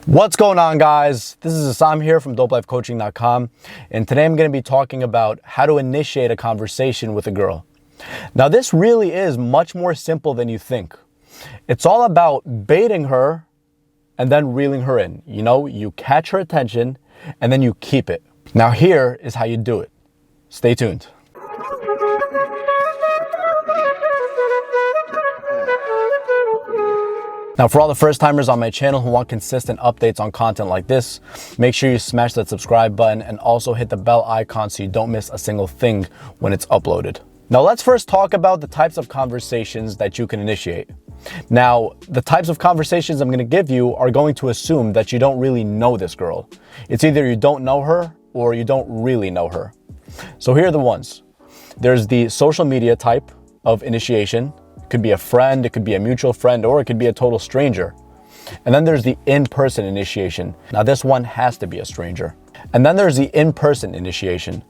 What's going on, guys? This is Assam here from dopelifecoaching.com, and today I'm going to be talking about how to initiate a conversation with a girl. Now, this really is much more simple than you think. It's all about baiting her and then reeling her in. You know, you catch her attention and then you keep it. Now, here is how you do it. Stay tuned. Now, for all the first timers on my channel who want consistent updates on content like this, make sure you smash that subscribe button and also hit the bell icon so you don't miss a single thing when it's uploaded. Now, let's first talk about the types of conversations that you can initiate. Now, the types of conversations I'm going to give you are going to assume that you don't really know this girl. It's either you don't know her or you don't really know her. So here are the ones. There's the social media type of initiation. It could be a friend, it could be a mutual friend, or it could be a total stranger. And then there's the in-person initiation. Now, this one has to be a stranger. And then there's the in-person initiation.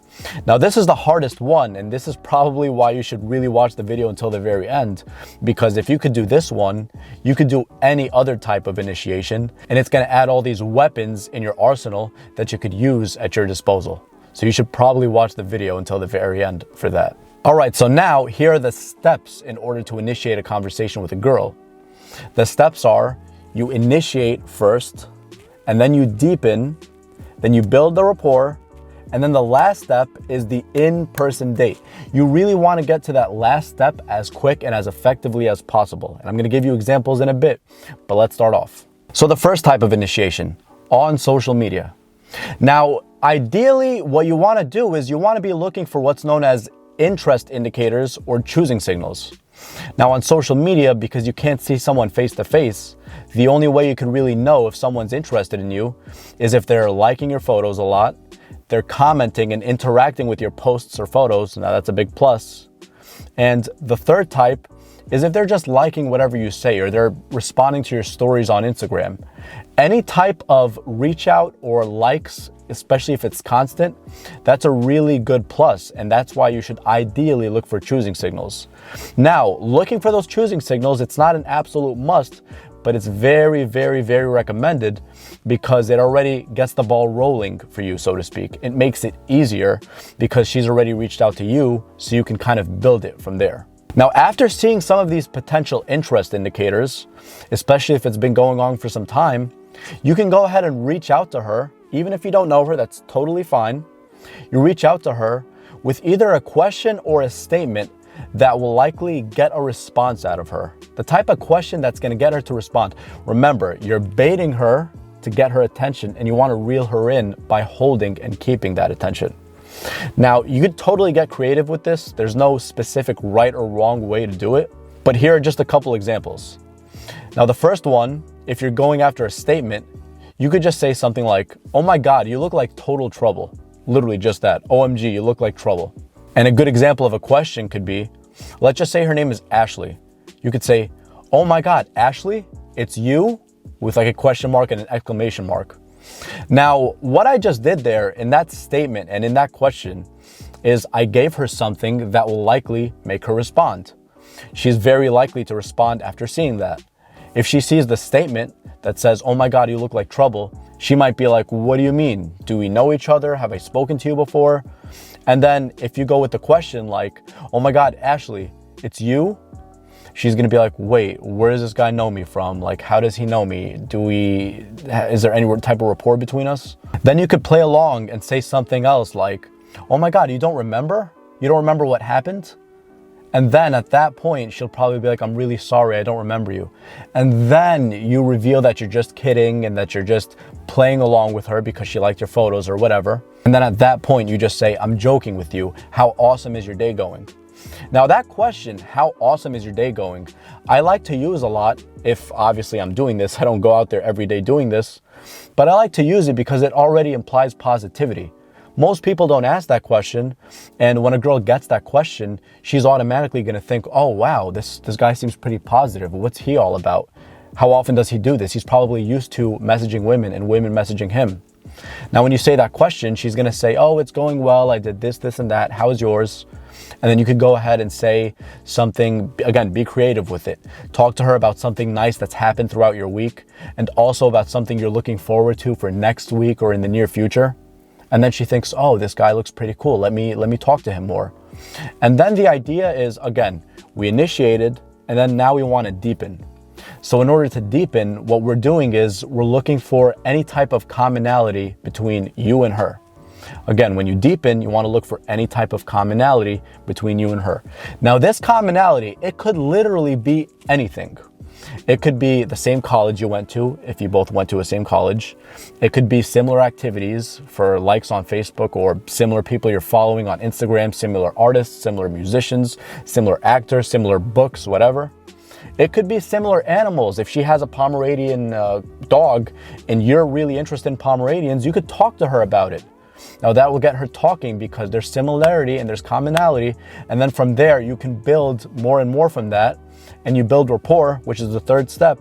Now, this is the hardest one, and this is probably why you should really watch the video until the very end, because if you could do this one, you could do any other type of initiation, and it's going to add all these weapons in your arsenal that you could use at your disposal. So you should probably watch the video until the very end for that. All right, so now here are the steps in order to initiate a conversation with a girl. The steps are you initiate first, and then you deepen, then you build the rapport, and then the last step is the in-person date. You really want to get to that last step as quick and as effectively as possible. And I'm going to give you examples in a bit, but let's start off. So the first type of initiation, on social media. Now, ideally, what you want to do is you want to be looking for what's known as interest indicators or choosing signals. Now, on social media, because you can't see someone face to face, the only way you can really know if someone's interested in you is if they're liking your photos a lot, they're commenting and interacting with your posts or photos. Now, that's a big plus. And the third type is if they're just liking whatever you say or they're responding to your stories on Instagram. Any type of reach out or likes, especially if it's constant, that's a really good plus, and that's why you should ideally look for choosing signals. Now, looking for those choosing signals, it's not an absolute must, but it's very, very, very recommended because it already gets the ball rolling for you, so to speak. It makes it easier because she's already reached out to you, so you can kind of build it from there. Now, after seeing some of these potential interest indicators, especially if it's been going on for some time, you can go ahead and reach out to her. Even if you don't know her, that's totally fine. You reach out to her with either a question or a statement that will likely get a response out of her. The type of question that's going to get her to respond. Remember, you're baiting her to get her attention, and you want to reel her in by holding and keeping that attention. Now, you could totally get creative with this. There's no specific right or wrong way to do it, but here are just a couple examples. Now, the first one, if you're going after a statement, you could just say something like, "Oh my God, you look like total trouble." Literally just that. OMG, you look like trouble. And a good example of a question could be, let's just say her name is Ashley. You could say, "Oh my God, Ashley, it's you?" with like a question mark and an exclamation mark. Now, what I just did there in that statement and in that question is I gave her something that will likely make her respond. She's very likely to respond after seeing that. If she sees the statement that says, "Oh my God, you look like trouble," she might be like, "What do you mean? Do we know each other? Have I spoken to you before?" And then if you go with the question like, "Oh my God, Ashley, it's you?" She's going to be like, "Wait, where does this guy know me from? Like, how does he know me? Is there any type of rapport between us?" Then you could play along and say something else like, "Oh my God, you don't remember? You don't remember what happened?" And then at that point, she'll probably be like, "I'm really sorry, I don't remember you." And then you reveal that you're just kidding and that you're just playing along with her because she liked your photos or whatever. And then at that point, you just say, "I'm joking with you. How awesome is your day going?" Now, that question, "How awesome is your day going?" I like to use a lot if obviously I'm doing this. I don't go out there every day doing this, but I like to use it because it already implies positivity. Most people don't ask that question, and when a girl gets that question, she's automatically going to think, "Oh wow, this guy seems pretty positive. What's he all about? How often does he do this? He's probably used to messaging women and women messaging him." Now, when you say that question, she's going to say, "Oh, it's going well. I did this, this, and that. How's yours?" And then you could go ahead and say something, again, be creative with it. Talk to her about something nice that's happened throughout your week, and also about something you're looking forward to for next week or in the near future. And then she thinks, oh, this guy looks pretty cool. Let me talk to him more. And then the idea is, again, we initiated, and then now we want to deepen. So in order to deepen, what we're doing is we're looking for any type of commonality between you and her. Again, when you deepen, you want to look for any type of commonality between you and her. Now, this commonality, it could literally be anything. It could be the same college you went to, if you both went to a same college. It could be similar activities for likes on Facebook, or similar people you're following on Instagram, similar artists, similar musicians, similar actors, similar books, whatever. It could be similar animals. If she has a Pomeranian dog and you're really interested in Pomeranians, you could talk to her about it. Now that will get her talking because there's similarity and there's commonality. And then from there, you can build more and more from that. And you build rapport, which is the third step.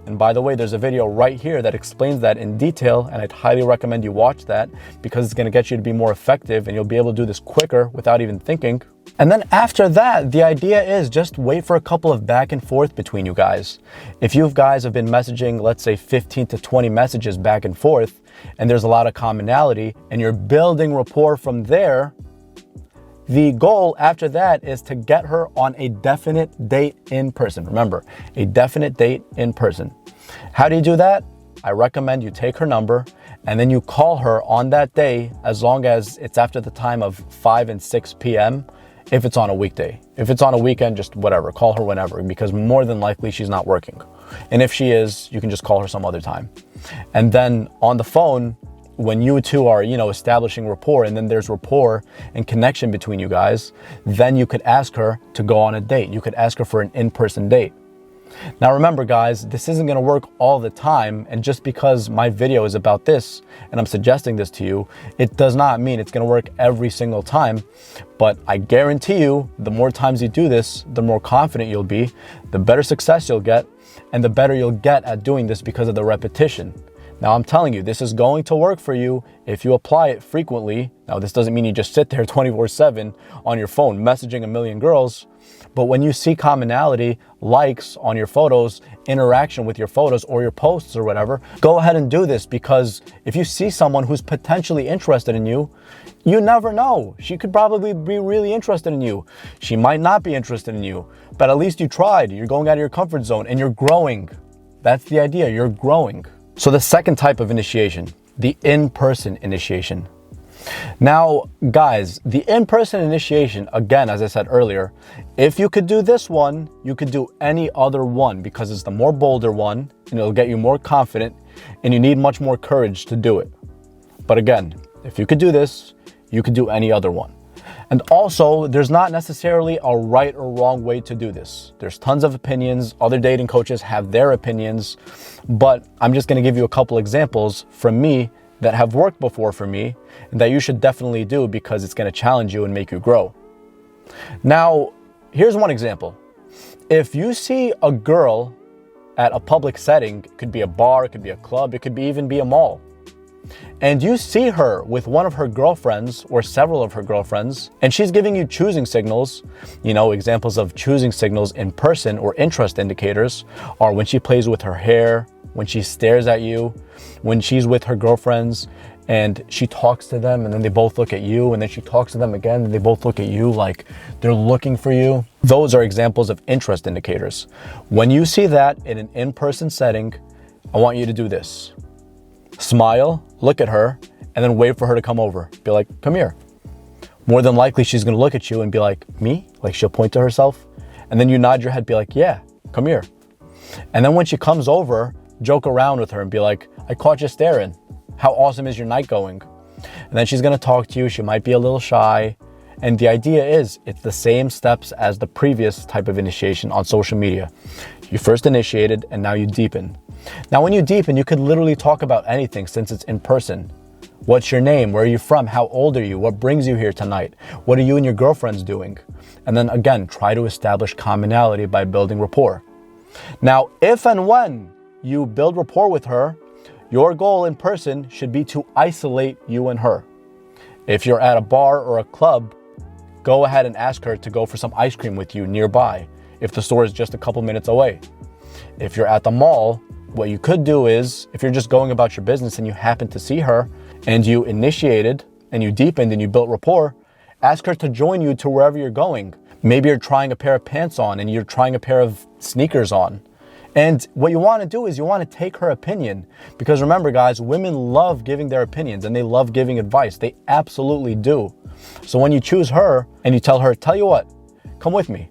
And by the way, there's a video right here that explains that in detail. And I'd highly recommend you watch that because it's going to get you to be more effective and you'll be able to do this quicker without even thinking. And then after that, the idea is just wait for a couple of back and forth between you guys. If you guys have been messaging, let's say 15 to 20 messages back and forth, and there's a lot of commonality and you're building rapport from there, the goal after that is to get her on a definite date in person. Remember, a definite date in person. How do you do that? I recommend you take her number and then you call her on that day, as long as it's after the time of 5 and 6 p.m. if it's on a weekday. If it's on a weekend, just whatever, call her whenever, because more than likely she's not working. And if she is, you can just call her some other time. And then on the phone, when you two are, establishing rapport, and then there's rapport and connection between you guys, then you could ask her to go on a date. You could ask her for an in-person date. Now remember guys, this isn't gonna work all the time, and just because my video is about this and I'm suggesting this to you, it does not mean it's gonna work every single time. But I guarantee you, the more times you do this, the more confident you'll be, the better success you'll get, and the better you'll get at doing this because of the repetition. Now, I'm telling you, this is going to work for you if you apply it frequently. Now, this doesn't mean you just sit there 24/7 on your phone messaging a million girls. But when you see commonality, likes on your photos, interaction with your photos or your posts or whatever, go ahead and do this, because if you see someone who's potentially interested in you, you never know. She could probably be really interested in you. She might not be interested in you, but at least you tried. You're going out of your comfort zone and you're growing. That's the idea. You're growing. So the second type of initiation, the in-person initiation. Now, guys, the in-person initiation, again, as I said earlier, if you could do this one, you could do any other one, because it's the more bolder one and it'll get you more confident and you need much more courage to do it. But again, if you could do this, you could do any other one. And also, there's not necessarily a right or wrong way to do this. There's tons of opinions. Other dating coaches have their opinions, but I'm just going to give you a couple examples from me that have worked before for me and that you should definitely do, because it's going to challenge you and make you grow. Now, here's one example. If you see a girl at a public setting, it could be a bar, it could be a club, it could even be a mall, and you see her with one of her girlfriends or several of her girlfriends, and she's giving you choosing signals. Examples of choosing signals in person or interest indicators are when she plays with her hair, when she stares at you, when she's with her girlfriends and she talks to them and then they both look at you, and then she talks to them again and they both look at you like they're looking for you. Those are examples of interest indicators. When you see that in an in-person setting, I want you to do this. Smile, look at her, and then wait for her to come over. Be like, come here. More than likely, she's gonna look at you and be like, me? Like, she'll point to herself. And then you nod your head, be like, yeah, come here. And then when she comes over, joke around with her and be like, I caught you staring. How awesome is your night going? And then she's gonna talk to you. She might be a little shy. And the idea is, it's the same steps as the previous type of initiation on social media. You first initiated and now you deepen. Now, when you deepen, you could literally talk about anything since it's in person. What's your name? Where are you from? How old are you? What brings you here tonight? What are you and your girlfriends doing? And then again, try to establish commonality by building rapport. Now, if and when you build rapport with her, your goal in person should be to isolate you and her. If you're at a bar or a club, go ahead and ask her to go for some ice cream with you nearby if the store is just a couple minutes away. If you're at the mall, what you could do is, if you're just going about your business and you happen to see her and you initiated and you deepened and you built rapport, ask her to join you to wherever you're going. Maybe you're trying a pair of pants on and you're trying a pair of sneakers on. And what you want to do is you want to take her opinion, because remember guys, women love giving their opinions and they love giving advice. They absolutely do. So when you choose her and you tell her, tell you what, come with me.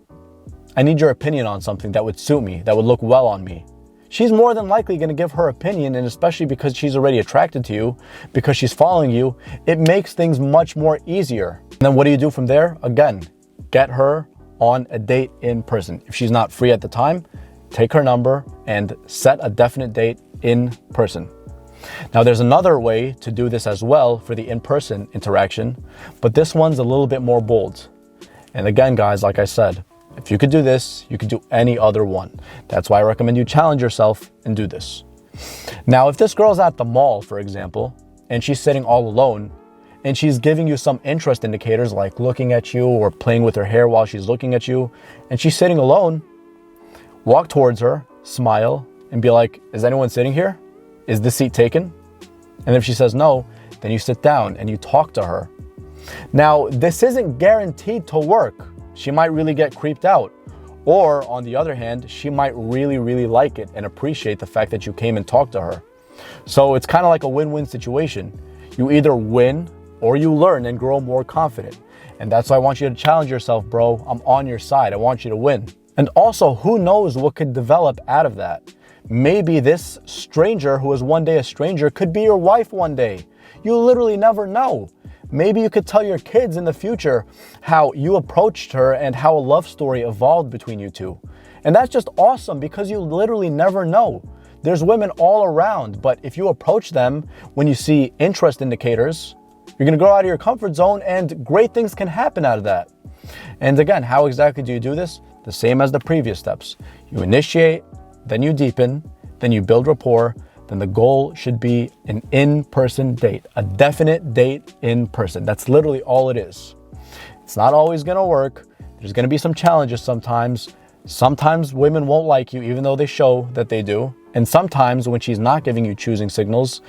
I need your opinion on something that would suit me, that would look well on me. She's more than likely going to give her opinion, and especially because she's already attracted to you, because she's following you, it makes things much more easier. And then what do you do from there? Again, get her on a date in person. If she's not free at the time, take her number and set a definite date in person. Now there's another way to do this as well for the in-person interaction, but this one's a little bit more bold. And again, guys, like I said, if you could do this, you could do any other one. That's why I recommend you challenge yourself and do this. Now, if this girl's at the mall, for example, and she's sitting all alone, and she's giving you some interest indicators like looking at you or playing with her hair while she's looking at you, and she's sitting alone, walk towards her, smile, and be like, is anyone sitting here? Is this seat taken? And if she says no, then you sit down and you talk to her. Now, this isn't guaranteed to work. She might really get creeped out. Or on the other hand, she might really like it and appreciate the fact that you came and talked to her. So it's kind of like a win-win situation. You either win or you learn and grow more confident. And that's why I want you to challenge yourself, bro. I'm on your side. I want you to win. And also, who knows what could develop out of that? Maybe this stranger who is one day a stranger could be your wife one day. You literally never know. Maybe you could tell your kids in the future how you approached her and how a love story evolved between you two. And that's just awesome because you literally never know. There's women all around, but if you approach them when you see interest indicators, you're gonna go out of your comfort zone and great things can happen out of that. And again, how exactly do you do this? The same as the previous steps. You initiate, then you deepen, then you build rapport, then the goal should be an in-person date, a definite date in person. That's literally all it is. It's not always gonna work. There's gonna be some challenges sometimes. Sometimes women won't like you even though they show that they do. And sometimes when she's not giving you choosing signals,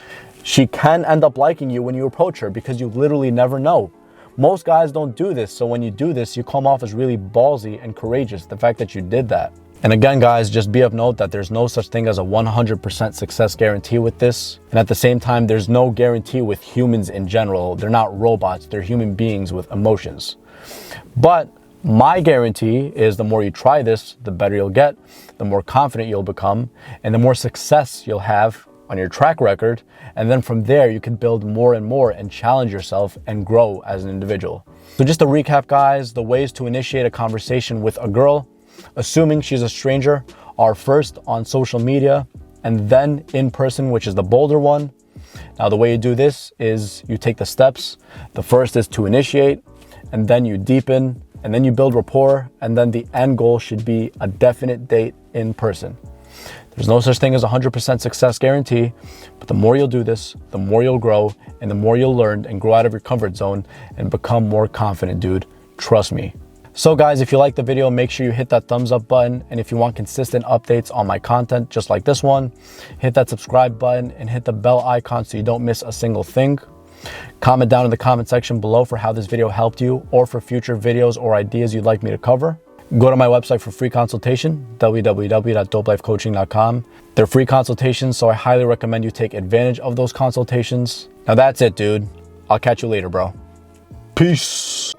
she can end up liking you when you approach her because you literally never know. Most guys don't do this, so when you do this, you come off as really ballsy and courageous, the fact that you did that. And again, guys, just be of note that there's no such thing as a 100% success guarantee with this. And at the same time, there's no guarantee with humans in general. They're not robots, they're human beings with emotions. But my guarantee is the more you try this, the better you'll get, the more confident you'll become, and the more success you'll have on your track record. And then from there, you can build more and more and challenge yourself and grow as an individual. So just to recap, guys, the ways to initiate a conversation with a girl, assuming she's a stranger, are first on social media and then in person, which is the bolder one. Now, the way you do this is you take the steps. The first is to initiate, and then you deepen, and then you build rapport, and then the end goal should be a definite date in person. There's no such thing as a 100% success guarantee, but the more you'll do this, the more you'll grow, and the more you'll learn and grow out of your comfort zone and become more confident, dude. Trust me. So guys, if you like the video, make sure you hit that thumbs up button. And if you want consistent updates on my content, just like this one, hit that subscribe button and hit the bell icon so you don't miss a single thing. Comment down in the comment section below for how this video helped you or for future videos or ideas you'd like me to cover. Go to my website for free consultation, www.dopelifecoaching.com. They're free consultations, so I highly recommend you take advantage of those consultations. Now that's it, dude. I'll catch you later, bro. Peace.